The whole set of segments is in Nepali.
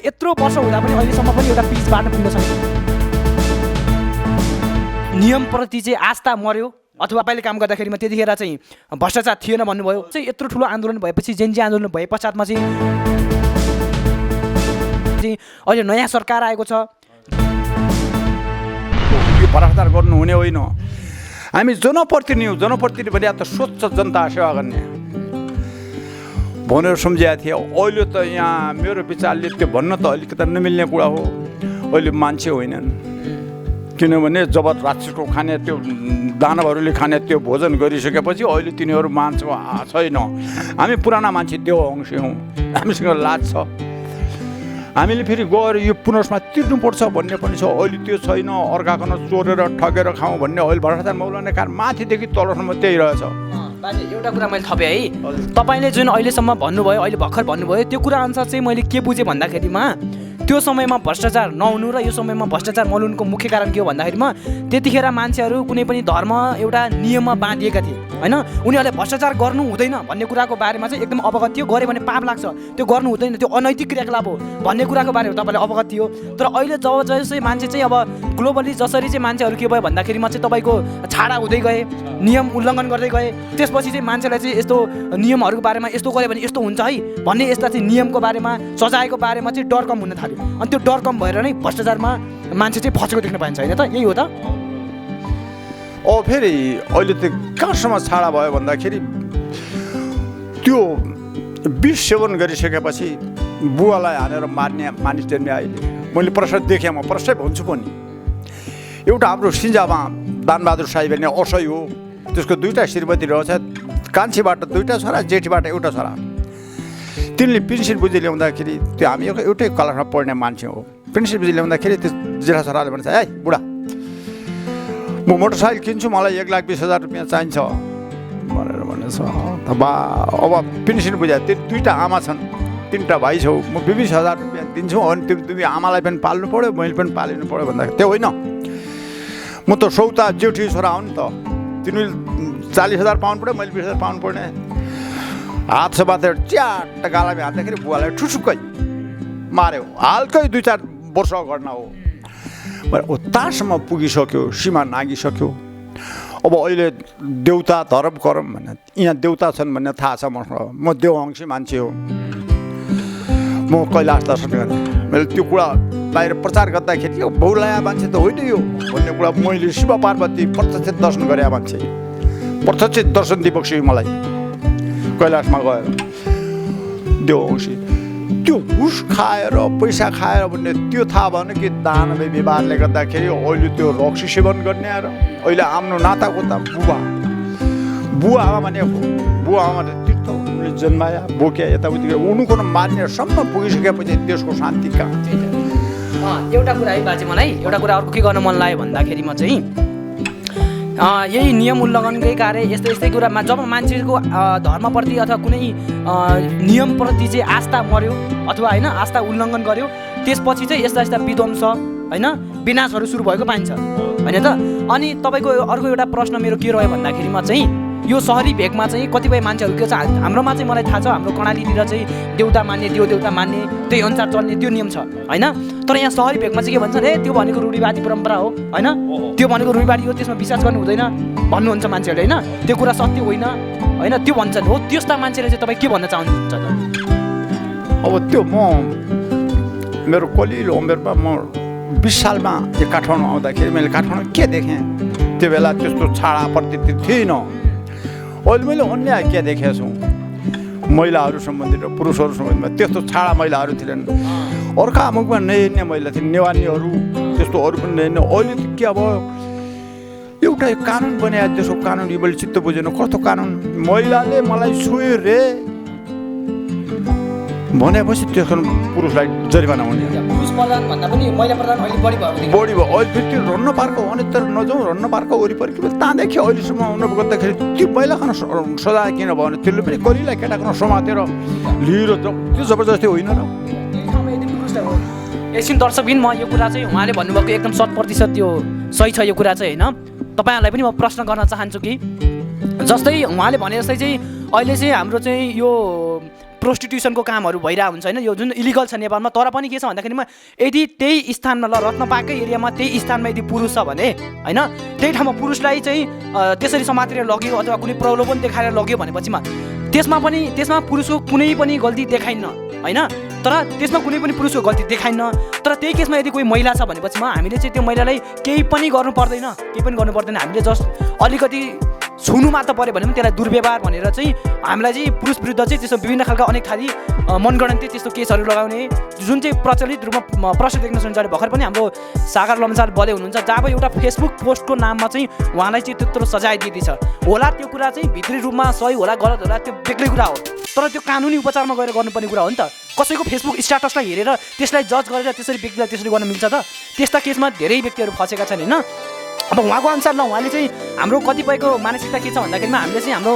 यत्रो वर्ष हुँदा पनि अहिलेसम्म पनि एउटा पिच बाटो पुग्न सकेन। नियमप्रति चाहिँ आस्था मर्यो अथवा तपाईँले काम गर्दाखेरिमा त्यतिखेर चाहिँ भ्रष्टाचार थिएन भन्नुभयो। चाहिँ यत्रो ठुलो आन्दोलन भएपछि जेनजी आन्दोलन भए पश्चातमा चाहिँ अहिले नयाँ सरकार आएको छ। यो भ्रष्टाचार गर्नु हुने होइन। हामी जनप्रतिनिधि हौँ। जनप्रतिनिधि भने त स्वच्छ जनता सेवा गर्ने भनेर सम्झिएको थिएँ। अहिले त यहाँ मेरो विचारले त्यो भन्न त अलिकति नमिल्ने कुरा हो। अहिले मान्छे होइनन्, किनभने जब राक्षसको खाने त्यो दानवहरूले खाने त्यो भोजन गरिसकेपछि अहिले तिनीहरू मान्छ छैन। हामी पुराना मान्छे देववंशी हौँ, हामीसँग लाज छ। हामीले फेरि गएर यो पुनर्समा तिर्नुपर्छ भन्ने पनि छ। अहिले त्यो छैन। अर्काको चोरेर ठगेर खाउँ भन्ने अहिले भ्रष्टाचार मौलाउने कारण माथिदेखि तलसम्म त्यही रहेछ। बाजे एउटा कुरा मैले थपेँ है, तपाईँले जुन अहिलेसम्म भन्नुभयो, अहिले भर्खर भन्नुभयो, त्यो कुरा अनुसार चाहिँ मैले के बुझेँ भन्दाखेरिमा त्यो समयमा भ्रष्टाचार नहुनु र यो समयमा भ्रष्टाचार नहुनुको मुख्य कारण के हो भन्दाखेरिमा त्यतिखेर मान्छेहरू कुनै पनि धर्म एउटा नियममा बाँधिएका थिए होइन। उनीहरूले भ्रष्टाचार गर्नु हुँदैन भन्ने कुराको बारेमा चाहिँ एकदम अवगत थियो। गऱ्यो भने पाप लाग्छ, त्यो गर्नु हुँदैन, त्यो अनैतिक क्रियाकलाप हो भन्ने कुराको बारेमा तपाईँले अवगत थियो। तर अहिले जब जसै मान्छे चाहिँ अब ग्लोबली जसरी चाहिँ मान्छेहरू के भयो भन्दाखेरिमा चाहिँ तपाईँको छाडा हुँदै गए, नियम उल्लङ्घन गर्दै गए। त्यसपछि चाहिँ मान्छेलाई चाहिँ यस्तो नियमहरूको बारेमा यस्तो गऱ्यो भने यस्तो हुन्छ है भन्ने यस्ता चाहिँ नियमको बारेमा सजायको बारेमा चाहिँ डर कम हुन थाल्यो। अनि त्यो डर कम भएर नै भ्रष्टाचारमा मान्छे चाहिँ फसेको देख्न पाइन्छ होइन त? यही हो त। फेरि अहिले त कहाँसम्म छाडा भयो भन्दाखेरि त्यो विष सेवन गरिसकेपछि बुवालाई हानेर मार्ने मानिस जन्मे। अहिले मैले प्रश्न देखेँ, म प्रश्न भन्छु पनि। एउटा हाम्रो सिन्जामा दानबहादुर साई भन्ने असै हो, त्यसको दुईवटा श्रीमती रहेछ। कान्छीबाट दुईवटा छोरा, जेठीबाट एउटा छोरा। तिनले पेन्सन बुझी ल्याउँदाखेरि त्यो हामी एउटै क्लासमा पढ्ने मान्छे हो। पेन्सन बुझी ल्याउँदाखेरि त्यो जेठा छोराले भन्छ, है बुढा म मोटरसाइकल किन्छु, मलाई 1,20,000 रुपियाँ चाहिन्छ भनेर भनेछ। बा अब पेन्सन बुझायो। त्यो दुईवटा आमा छन्, तिनवटा भाइ छौ, म 20,000 रुपियाँ दिन्छु। अनि तिमी आमालाई पनि पाल्नु पऱ्यो, मैले पनि पालिनु पऱ्यो भन्दाखेरि त्यो होइन। म त सौता जेठी छोरा हो नि त, तिमीले 40,000 पाउनु पऱ्यो, मैले 20,000 पाउनु पर्ने। हात समातेर च्याट्ट गालामा हाल्दाखेरि बुवालाई ठुसुक्कै मार्यो। हालकै 2-4 वर्ष गर्न हो। तासम्म पुगिसक्यो, सीमा नागिसक्यो। अब अहिले देउता धर्म करम भन्ने यहाँ देउता छन् भन्ने थाहा छ मसँग। म देववंशी मान्छे हो, म कैलाश दर्शन गर्ने। मैले त्यो कुरा बाहिर प्रचार गर्दाखेरि यो बहुलाया मान्छे त होइन यो भन्ने कुरा मैले शिव पार्वती प्रत्यक्ष दर्शन गरे मान्छे, प्रत्यक्ष दर्शन दिइबक्स्यो मलाई कैलाशमा गएर। देववंशी त्यो घुस खाएर पैसा खाएर भन्ने त्यो थाहा भएन कि दानव व्यवहारले गर्दाखेरि अहिले त्यो रक्सी सेवन गर्ने। र अहिले आफ्नो नातागोता बुवा आमा भने बुवा आमा तीर्थ उनले जन्माया बोक्या यताउति उनको मान्नेसम्म पुगिसकेपछि देशको शान्ति कहाँ? एउटा कुरा है बाजे, मलाई एउटा कुरा अर्को के गर्न मन लाग्यो भन्दाखेरिमा चाहिँ यही नियम उल्लङ्घनकै कार्य यस्तै यस्तै कुरामा जब मान्छेको धर्मप्रति अथवा कुनै नियमप्रति चाहिँ आस्था मर्यो अथवा होइन आस्था उल्लङ्घन गर्यो, त्यसपछि चाहिँ यस्ता यस्ता विध्वंस होइन विनाशहरू सुरु भएको पाइन्छ होइन त। अनि तपाईँको अर्को एउटा प्रश्न मेरो के रह्यो भन्दाखेरिमा चाहिँ यो सहरी भेगमा चाहिँ कतिपय मान्छेहरू के छ, हाम्रोमा चाहिँ मलाई थाहा छ हाम्रो कर्णालीतिर चाहिँ देउता मान्ने देउता मान्ने त्यही अनुसार चल्ने त्यो नियम छ होइन। तर यहाँ सहरी भेगमा चाहिँ के भन्छन्, ए त्यो भनेको रूढिवादी परम्परा हो होइन, त्यो भनेको रूढिवादी हो, त्यसमा विश्वास गर्नु हुँदैन भन्नुहुन्छ मान्छेहरूले होइन, त्यो कुरा सत्य होइन होइन त्यो भन्छन्। हो त्यस्ता मान्छेले चाहिँ तपाईँ के भन्न चाहनुहुन्छ त? अब त्यो म मेरो कलिलो उमेरमा म 20 सालमा यो काठमाडौँ आउँदाखेरि मैले काठमाडौँ के देखेँ, त्यो बेला त्यस्तो छाडा प्रवृत्ति थिएन। अहिले मैले अन्याय के देखेको छु, महिलाहरू सम्बन्धित र पुरुषहरू सम्बन्धमा त्यस्तो छाडा महिलाहरू थिएनन्। अर्का मुखमा नहेर्ने महिला थिइन्, नेवानीहरू त्यस्तोहरू पनि नहेर्ने। अहिले त के अब एउटा कानुन बनायो, त्यसको कानुन यो मैले चित्त बुझेन। कस्तो कानुन? महिलाले मलाई छोयो रे भनेपछि त्यसको पुरुषलाई जरिवाना हुने। पुरुष प्रधान भन्दा पनि महिला प्रधान अहिले बढी भयो। अहिले फेरि त्यो रन्न पार्कको अन्यत्र नजाउँ, रन्न पार्कको वरिपरि के ताँदेखि अहिलेसम्म हुन गर्दाखेरि त्यो महिलाको सजाय किन भयो भने त्यसले पनि कलिलाई केटाको समातेर लिएर त्यो जबरजस्ती होइन र। एकछिन दर्शकबिन, म यो कुरा चाहिँ उहाँले भन्नुभएको एकदम 100% त्यो सही छ यो कुरा चाहिँ होइन। तपाईँहरूलाई पनि म प्रश्न गर्न चाहन्छु कि जस्तै उहाँले भने जस्तै चाहिँ अहिले चाहिँ हाम्रो चाहिँ यो प्रोस्टिट्युसनको कामहरू भइरहेको हुन्छ होइन, यो जुन इलिगल छ नेपालमा। तर पनि के छ भन्दाखेरिमा यदि त्यही स्थानमा रत्नपाकै एरियामा त्यही स्थानमा यदि पुरुष छ भने होइन, त्यही ठाउँमा पुरुषलाई चाहिँ त्यसरी समातेर लग्यो अथवा कुनै प्रलोभन देखाएर लग्यो भनेपछिमा त्यसमा पुरुषको कुनै पनि गल्ती देखाइन्न होइन, तर त्यसमा कुनै पनि पुरुषको गल्ती देखाइन्न। तर त्यही केसमा यदि कोही महिला छ भनेपछिमा हामीले चाहिँ त्यो महिलालाई केही पनि गर्नु पर्दैन, हामीले जस्ट अलिकति छुनु मात्र पऱ्यो भने पनि त्यसलाई दुर्व्यवहार भनेर चाहिँ हामीलाई चाहिँ पुरुष विरुद्ध चाहिँ त्यस्तो विभिन्न खालका अनेक थरी मनगणन्ती त्यस्तो केसहरू लगाउने जुन चाहिँ प्रचलित रूपमा प्रश्न देख्न सकिन्छ। भर्खर पनि हाम्रो सागर लम्साल बले हुनुहुन्छ, जब एउटा फेसबुक पोस्टको नाममा चाहिँ उहाँलाई चाहिँ त्यत्रो सजाय दिँदैछ होला। त्यो कुरा चाहिँ भित्री रूपमा सही होला गलत होला त्यो बेग्लै कुरा हो, तर त्यो कानुनी उपचारमा गएर गर्नुपर्ने कुरा हो नि त। कसैको फेसबुक स्ट्याटसलाई हेरेर त्यसलाई जज गरेर त्यसरी व्यक्तिलाई त्यसरी गर्न मिल्छ त? त्यस्ता केसमा धेरै व्यक्तिहरू फँसेका छन् होइन। अब उहाँको अनुसार ल उहाँले चाहिँ हाम्रो कतिपयको मानसिकता के छ भन्दाखेरिमा हामीले चाहिँ हाम्रो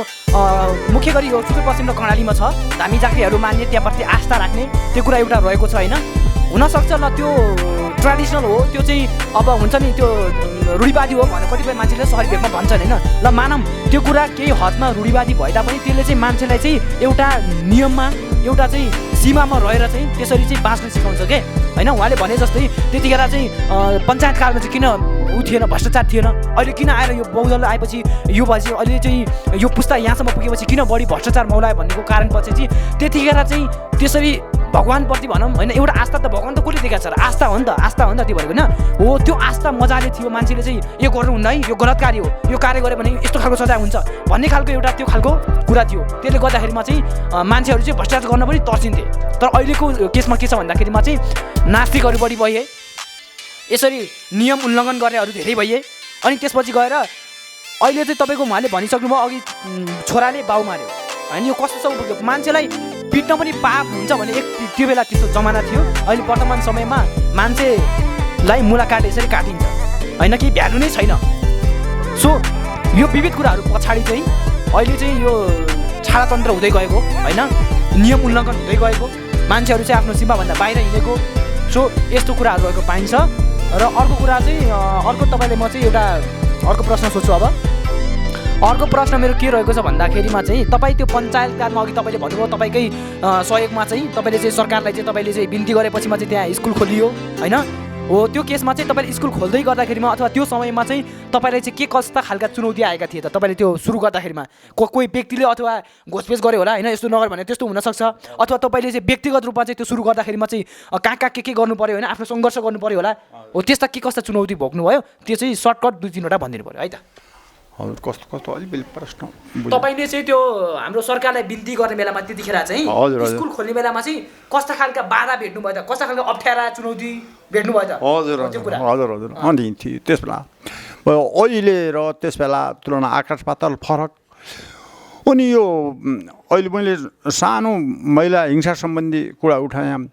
मुख्य गरी यो सुदूरपश्चिम र कर्णालीमा छ धामी जातिहरू मान्ने, त्यहाँप्रति आस्था राख्ने त्यो कुरा एउटा रहेको छ होइन। हुनसक्छ ल त्यो ट्रेडिसनल हो, त्यो चाहिँ अब हुन्छ नि त्यो रूढिवादी हो भनेर कतिपय मान्छेले सहरी भेगमा भन्छन् होइन। ल मानौँ त्यो कुरा केही हदमा रूढिवादी भए तापनि त्यसले चाहिँ मान्छेलाई चाहिँ एउटा नियममा एउटा चाहिँ सीमामा रहेर चाहिँ त्यसरी चाहिँ बाँच्न सिकाउँछ के होइन। उहाँले भने जस्तै त्यतिखेर चाहिँ पञ्चायत कालमा चाहिँ किन थिएन, भ्रष्टाचार थिएन, अहिले किन आएर यो बहुदल आएपछि यो भएपछि अहिले चाहिँ यो पुस्ता यहाँसम्म पुगेपछि किन बढी भ्रष्टाचार मौलायो भन्नेको कारण पछि चाहिँ त्यतिखेर चाहिँ त्यसरी भगवान्प्रति भनौँ होइन एउटा आस्था त भगवान् त कसले देखाएको छ र आस्था हो नि त त्यो भनेको होइन हो। त्यो आस्था मजाले थियो, मान्छेले चाहिँ यो गर्नुहुन्न है, यो गलत कार्य हो, यो कार्य गऱ्यो भने यस्तो खालको सजाय हुन्छ भन्ने खालको एउटा त्यो खालको कुरा थियो। त्यसले गर्दाखेरिमा चाहिँ मान्छेहरू चाहिँ भ्रष्टाचार गर्न पनि तर्सिन्थे। तर अहिलेको केसमा के छ भन्दाखेरिमा चाहिँ नास्तिकहरू बढी भए, यसरी नियम उल्लङ्घन गर्नेहरू धेरै भए। अनि त्यसपछि गएर अहिले चाहिँ तपाईँको उहाँले भनिसक्नुभयो अघि छोराले बाउ मार्यो होइन, यो कस्तोसम्म पुग्यो। मान्छेलाई पिट्न पनि पाप हुन्छ भने त्यो बेला त्यस्तो जमाना थियो। अहिले वर्तमान समयमा मान्छेलाई मुला काटे यसरी काटिन्छ होइन, केही भ्यालु नै छैन। सो यो विविध कुराहरू पछाडि चाहिँ अहिले चाहिँ यो छाडातन्त्र हुँदै गएको होइन, नियम उल्लङ्घन हुँदै गएको, मान्छेहरू चाहिँ आफ्नो सीमाभन्दा बाहिर हिँडेको। सो यस्तो कुराहरू रहेको पाइन्छ। र अर्को कुरा चाहिँ अर्को तपाईँले म चाहिँ एउटा अर्को प्रश्न सोध्छु। अब अर्को प्रश्न मेरो के रहेको छ भन्दाखेरिमा चाहिँ तपाईँ त्यो पञ्चायत कालमा अघि तपाईँले भन्नुभयो तपाईँकै सहयोगमा चाहिँ तपाईँले चाहिँ सरकारलाई चाहिँ तपाईँले चाहिँ बिन्ती गरेपछिमा चाहिँ त्यहाँ स्कुल खोलियो होइन। हो त्यो केसमा चाहिँ तपाईँले स्कुल खोल्दै गर्दाखेरिमा अथवा त्यो समयमा चाहिँ तपाईँलाई चाहिँ के कस्ता खालका चुनौती आएका थिए त तपाईँले त्यो सुरु गर्दाखेरिमा? कोही व्यक्तिले अथवा घोषपेच गर्यो होला होइन, यस्तो नगर भने त्यस्तो हुनसक्छ, अथवा तपाईँले चाहिँ व्यक्तिगत रूपमा चाहिँ त्यो सुरु गर्दाखेरिमा चाहिँ कहाँ के गर्नु पऱ्यो होइन, आफ्नो सङ्घर्ष गर्नु पऱ्यो होला हो, त्यस्ता के कस्ता चुनौती भोग्नुभयो त्यो चाहिँ सर्टकट 2-3वटा भनिदिनु पऱ्यो है त। हजुर कस्तो अलिअलि प्रश्न तपाईँले चाहिँ त्यो हाम्रो सरकारलाई बिन्ती गर्ने बेलामा त्यतिखेर चाहिँ स्कुल खोल्ने बेलामा चाहिँ कस्ता खालका बाधा भेट्नुभयो त, कस्ता खालका अप्ठ्यारा चुनौती भेट्नुभयो त? हजुर अनि त्यस बेला अहिले र त्यस बेला तुलना आकाश पाताल फरक। अनि यो अहिले मैले सानो महिला हिंसा सम्बन्धी कुरा उठाएँ।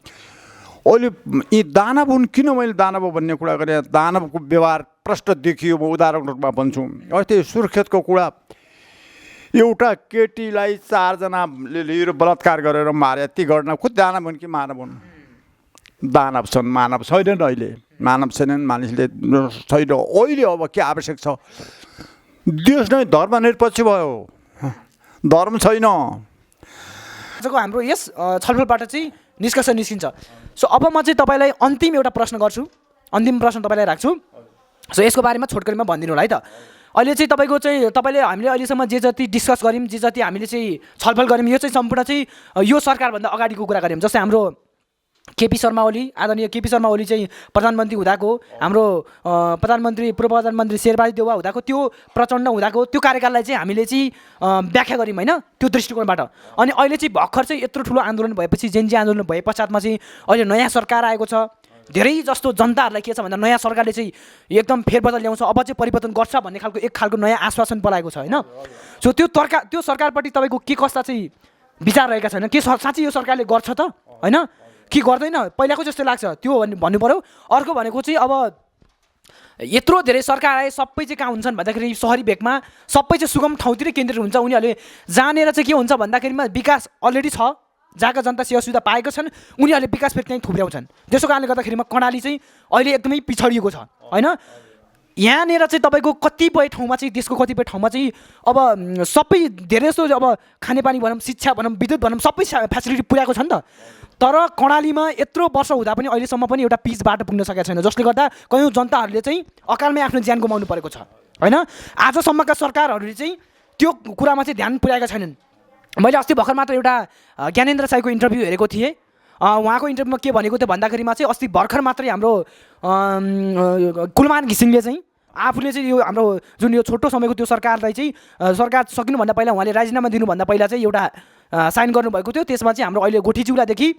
अहिले यी दानव हुन्, किन मैले दानव भन्ने कुरा गरेँ, दानवको व्यवहार प्रष्ट देखियो। म उदाहरण रूपमा भन्छु, अस्ति सुर्खेतको कुरा, एउटा केटीलाई 4जनाले लिएर बलात्कार गरेर मारे। ती घटना खुद दानव हुन् कि मानव हुन्? दानव छन्, मानव छैनन्। अहिले मानव छैनन्, मानिसले छैन। अहिले अब के आवश्यक छ? देश नै धर्मनिरपेक्ष भयो, धर्म छैन। आजको हाम्रो यस छलफलबाट चाहिँ निष्कर्ष निस्किन्छ। सो अब म चाहिँ तपाईँलाई अन्तिम एउटा प्रश्न गर्छु, अन्तिम प्रश्न तपाईँलाई राख्छु। सो यसको बारेमा छोटकरीमा भनिदिनु होला है त। अहिले चाहिँ तपाईँको चाहिँ हामीले अहिलेसम्म जे जति डिस्कस गऱ्यौँ, जे जति हामीले चाहिँ छलफल गऱ्यौँ, यो चाहिँ सम्पूर्ण चाहिँ यो सरकारभन्दा अगाडिको कुरा गऱ्यौँ। जस्तै हाम्रो केपी शर्मा ओली, आदरणीय केपी शर्मा ओली चाहिँ प्रधानमन्त्री हुँदाको, हाम्रो पूर्व प्रधानमन्त्री शेरबहादुर देउवा हुँदाको, त्यो प्रचण्ड हुँदाको त्यो कार्यकाललाई चाहिँ हामीले चाहिँ व्याख्या गऱ्यौँ होइन, त्यो दृष्टिकोणबाट। अनि अहिले चाहिँ भर्खर चाहिँ यत्रो ठुलो आन्दोलन भएपछि, जेनजी आन्दोलन भए पश्चातमा चाहिँ अहिले नयाँ सरकार आएको छ। धेरै जस्तो जनताहरूलाई के छ भन्दा नयाँ सरकारले चाहिँ एकदम फेरबदल ल्याउँछ, अब चाहिँ परिवर्तन गर्छ भन्ने खालको एक खालको नयाँ आश्वासन पलाएको छ होइन। सो त्यो सरकारपट्टि तपाईँको के कस्ता चाहिँ विचार रहेका छैन? के साँच्चै यो सरकारले गर्छ त होइन कि गर्दैन? पहिलाको जस्तो लाग्छ त्यो भन्नु पऱ्यो। अर्को भनेको चाहिँ अब यत्रो धेरै सरकार आए, सबै चाहिँ कहाँ हुन्छन् भन्दाखेरि सहरी भेगमा सबै चाहिँ सुगम ठाउँतिरै केन्द्रित हुन्छ। उनीहरूले जानेर चाहिँ के हुन्छ भन्दाखेरिमा विकास अलरेडी छ, जहाँका जनता सेवा सुविधा पाएका छन्, उनीहरूले विकास फेरि त्यहीँ थुप्र्याउँछन्। त्यसो कारणले गर्दाखेरिमा कर्णाली चाहिँ अहिले एकदमै पिछडिएको छ होइन। यहाँनिर चाहिँ तपाईँको कतिपय ठाउँमा चाहिँ देशको कतिपय ठाउँमा चाहिँ अब सबै धेरै जस्तो अब खानेपानी भनौँ शिक्षा भनौँ विद्युत भनौँ सबै फेसिलिटी पुर्याएको छ नि त तर कर्णालीमा यत्रो वर्ष हुँदा पनि अहिलेसम्म पनि एउटा पिच बाटो पुग्न सकेको छैन जसले गर्दा कयौँ जनताहरूले चाहिँ अकालमै आफ्नो ज्यान गुमाउनु परेको छ होइन आजसम्मका सरकारहरूले चाहिँ त्यो कुरामा चाहिँ ध्यान पुर्याएका छैनन् मैले अस्ति भर्खर मात्र एउटा ज्ञानेन्द्र साईको इन्टरभ्यू हेरेको थिएँ उहाँको इन्टरभ्यूमा के भनेको थियो भन्दाखेरिमा चाहिँ अस्ति भर्खर मात्रै हाम्रो कुलमान घिसिङले चाहिँ आफूले चाहिँ यो हाम्रो जुन यो छोटो समयको त्यो सरकारलाई चाहिँ सरकार सकिनुभन्दा पहिला उहाँले राजीनामा दिनुभन्दा पहिला चाहिँ एउटा साइन गर्नुभएको थियो त्यसमा चाहिँ हाम्रो अहिले गोठीज्यूलादेखि